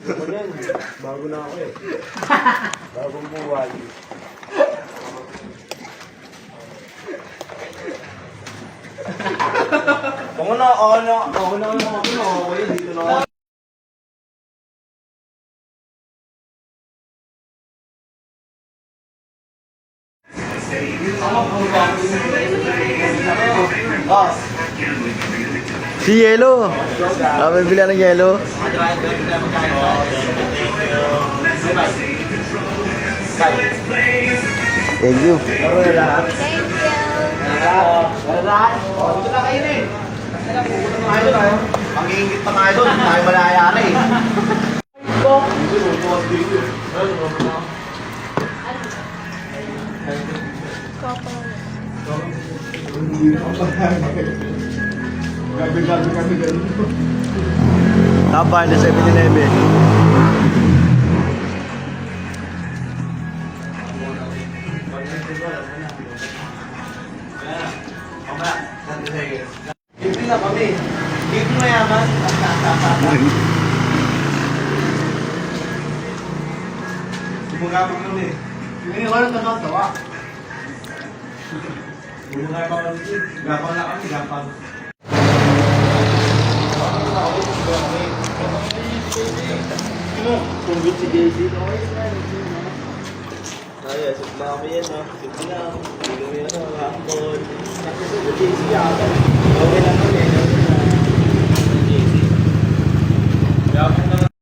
Ako yan. Bago na ako eh. Bagong buhay. Ako na ako yan. Dito na ako. Si Yelo. Kami bila ng Yelo. Thank you. Mag-iingit pa tayo doon. Tayo malayari eh. Tambay na 7-Eleven. Libre na kami. Libre na yaman. Sumugapag kami. Hindi ko lang natawa. Sumugapag kami. Gapang na kami. Gapang. Tunggu si Daisy. Kaya, sumpa kami yan ha. Sumpa lang. Hindi kami na sa hapon. Kasi si Daisy yata. Okay lang kami.